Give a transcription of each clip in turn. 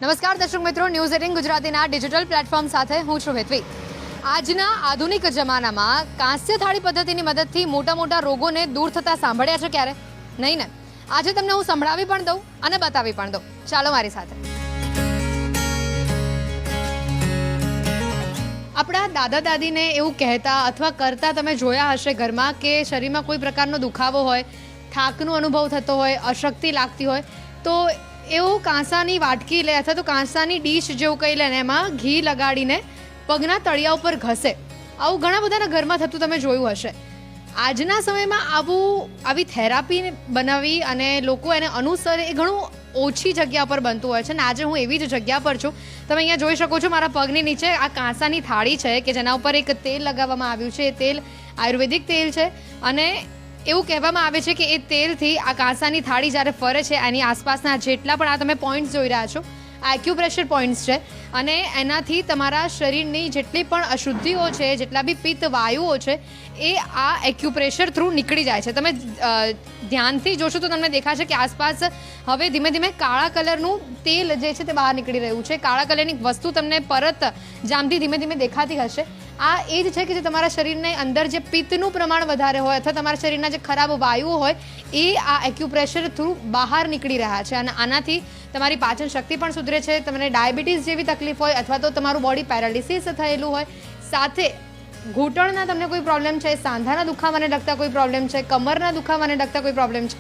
નમસ્કાર દર્શક મિત્રો, ન્યૂઝ 18 ગુજરાતીના ડિજિટલ પ્લેટફોર્મ સાથે હું છું હેતવી। આજના આધુનિક જમાનામાં કાંસ્ય થાળી પદ્ધતિની મદદથી મોટા મોટા રોગોને દૂર થતા સાંભળ્યા છે ક્યારે? નહીં ને? આજે તમને હું સંભળાવી પણ દઉં અને બતાવી પણ દઉં। ચાલો મારી સાથે। આપણા દાદા દાદીને એવું કહેતા અથવા કરતા તમે જોયા હશે ઘરમાં કે શરીરમાં કોઈ પ્રકારનો દુખાવો હોય, થાકનો અનુભવ થતો હોય, અશક્તિ લાગતી હોય તો એવું કાંસાની વાટકી લે અથવા તો કાંસાની ડીશ જેવું કંઈ લે ને એમાં ઘી લગાડીને પગના તળિયા ઉપર ઘસે। આવું ઘણા બધાના ઘરમાં થતું તમે જોયું હશે। આજના સમયમાં આવી થેરાપી બનાવી અને લોકો એને અનુસરે એ ઘણું ઓછી જગ્યા પર બનતું હોય છે ને આજે હું એવી જ જગ્યા પર છું। તમે અહીંયા જોઈ શકો છો મારા પગની નીચે આ કાંસાની થાળી છે કે જેના ઉપર એક તેલ લગાવવામાં આવ્યું છે। એ તેલ આયુર્વેદિક તેલ છે અને એવું કહેવામાં આવે છે કે એ તેલથી આ કાંસાની થાળી જ્યારે ફરે છે એની આસપાસના જેટલા પણ આ તમે પોઈન્ટ્સ જોઈ રહ્યા છો આ એક્યુપ્રેશર પોઈન્ટ્સ છે અને એનાથી તમારા શરીરની જેટલી પણ અશુદ્ધિઓ છે, જેટલા બી પિત્ત વાયુઓ છે એ આ એક્યુપ્રેશર થ્રુ નીકળી જાય છે। તમે ધ્યાનથી જોશો તો તમને દેખાશે કે આસપાસ હવે ધીમે ધીમે કાળા કલરનું તેલ જે છે તે બહાર નીકળી રહ્યું છે। કાળા કલરની વસ્તુ તમને પરત જામતી ધીમે ધીમે દેખાતી હશે। આ એ જ છે કે જે તમારા શરીરની અંદર જે પિત્તનું પ્રમાણ વધારે હોય અથવા તમારા શરીરના જે ખરાબ વાયુઓ હોય એ આ એક્યુપ્રેશર થ્રુ બહાર નીકળી રહ્યા છે અને આનાથી તમારી પાચન શક્તિ પણ સુધરે છે। તમને ડાયાબિટીસ જેવી તકલીફ હોય અથવા તો તમારું બોડી પેરાલિસિસ થયેલું હોય, સાથે ઘૂંટણના તમને કોઈ પ્રોબ્લેમ છે, સાંધાના દુખાવાને લગતા કોઈ પ્રોબ્લેમ છે, કમરના દુખાવાને લગતા કોઈ પ્રોબ્લેમ છે,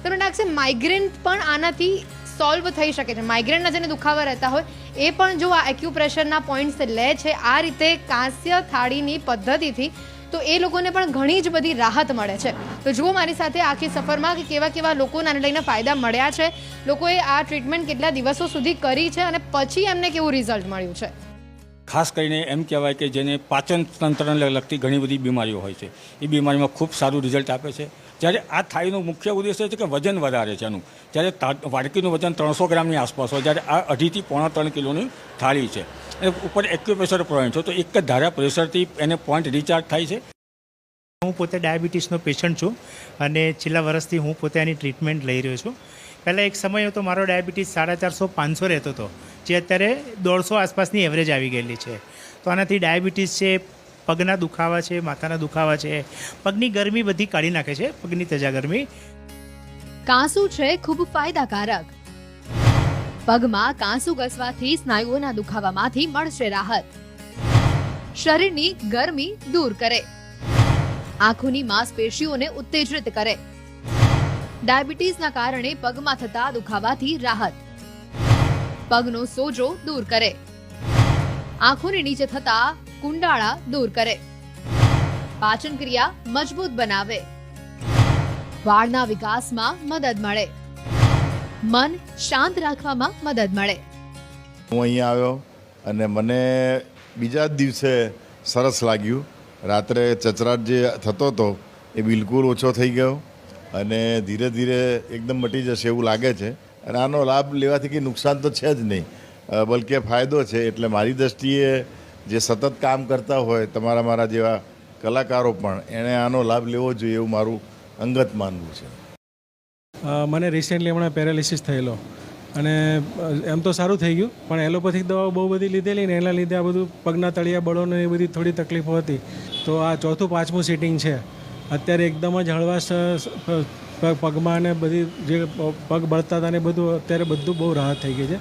તમને લાગશે માઇગ્રેન પણ આનાથી સોલ્વ થઈ શકે છે। માઇગ્રેનના જેને દુખાવા રહેતા હોય એ પણ જો આ એક્યુપ્રેશરના પોઈન્ટ્સ લે છે આ રીતે કાંસ્ય થાળીની પદ્ધતિથી તો એ લોકોને પણ ઘણી જ બધી રાહત મળે છે। તો જુઓ મારી સાથે આખી સફરમાં કે કેવા કેવા લોકોને આને લઈને ફાયદા મળ્યા છે, લોકોએ આ ટ્રીટમેન્ટ કેટલા દિવસો સુધી કરી છે અને પછી એમને કેવું રિઝલ્ટ મળ્યું છે। ખાસ કરીને એમ કહેવાય કે જેને પાચન તંત્રને લગતી ઘણી બધી બીમારીઓ હોય છે એ બીમારીમાં ખૂબ સારું રિઝલ્ટ આપે છે। જ્યારે આ થાળીનો મુખ્ય ઉદ્દેશ છે કે વજન વધારે છે એનું। જ્યારે વાડકીનું વજન 300 ગ્રામની આસપાસ હોય, જ્યારે આ 2.5 થી 3 કિલોની થાળી છે એ ઉપર એક્યુપ્રેશર પોઈન્ટ છે તો એક જ ધારા પ્રેશરથી એને પોઈન્ટ રિચાર્જ થાય છે। હું પોતે ડાયાબિટીસનો પેશન્ટ છું અને છેલ્લા વર્ષથી હું પોતે આની ટ્રીટમેન્ટ લઈ રહ્યો છું। પહેલાં એક સમય હતો મારો ડાયાબિટીસ 450-500 રહેતો હતો, જે અત્યારે 150 આસપાસની એવરેજ આવી ગયેલી છે। તો આનાથી ડાયાબિટીસ છે, પગના દુખાવા છે, માથાના દુખાવા છે, પગની ગરમી બધી કાઢી નાખે છે, પગની તજા ગરમી। કાંસુ છે ખૂબ ફાયદાકારક। પગમાં કાંસુ ઘસવાથી સ્નાયુઓના દુખાવામાંથી મળશે રાહત। શરીરની ગરમી દૂર કરે, આંખોની માંસપેશીઓને ઉત્તેજિત કરે, ડાયાબિટીસના કારણે પગમાં થતા દુખાવાથી રાહત, પગનો સોજો દૂર કરે, આંખોની નીચે થતા કુંડાળા દૂર કરે, પાચન ક્રિયા મજબૂત બનાવે, વાળના વિકાસમાં મદદ મળે, મન શાંત રાખવામાં મદદ મળે। હું અહીંયા આવ્યો અને મને બીજા જ દિવસે સરસ લાગ્યું। રાત્રે ચચરાટ જે થતો હતો એ બિલકુલ ઓછો થઈ ગયો અને ધીરે ધીરે એકદમ મટી જશે એવું લાગે છે। અને આનો લાભ લેવાથી કંઈ નુકસાન તો છે જ નહીં, બલકે ફાયદો છે। એટલે મારી દૃષ્ટિએ જે સતત કામ કરતા હોય મારા જેવા કલાકારો પણ એણે આનો લાભ લેવો જોઈએ એવું મારું અંગત માનવું છે। મને રિસેન્ટલી હમણાં પેરાલિસિસ થયેલો અને એમ તો સારું થઈ ગયું, પણ એલોપેથિક દવાઓ બહુ બધી લીધેલી ને એના લીધે આ બધું પગના તળિયા બળોને એ બધી થોડી તકલીફો હતી। તો આ 4થું-5મું સિટિંગ છે। અત્યારે એકદમ જ હળવાશ પગમાં ને બધી જે પગ બળતા હતા ને બધું અત્યારે બધું બહુ રાહત થઈ ગઈ છે।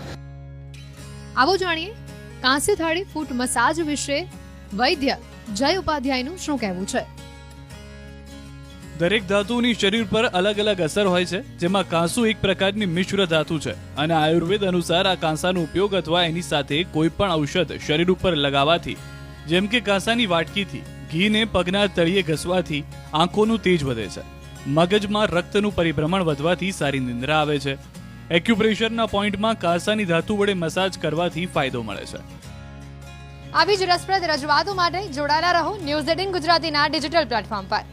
આવો જાણીએ કાંસ્ય થાળી ફૂટ મસાજ વિશે વૈદ્ય જય ઉપાધ્યાયનું શું કહેવું છે। દરેક ધાતુની શરીર પર અલગ અલગ અસર હોય છે, જેમાં કાંસુ એક પ્રકારની મિશ્ર ધાતુ છે અને આયુર્વેદ અનુસાર આ કાંસાનો ઉપયોગ અથવા એની સાથે કોઈ પણ ઔષધ શરીર ઉપર લગાવવાથી, જેમ કે કાંસાની વાટકીથી ઘીને પગના તળિયે ઘસવાથી આંખોનું તેજ વધે છે, મગજમાં રક્તનું પરિભ્રમણ વધવાથી સારી નિંદ્રા આવે છે, એક્યુપ્રેશરના પોઈન્ટમાં કાંસાની ધાતુ વડે મસાજ કરવાથી ફાયદો મળે છે। આવી જ રસપ્રદ રજૂઆતો માટે જોડાયેલા રહો ન્યૂઝ 18 ગુજરાતીના ડિજિટલ પ્લેટફોર્મ પર।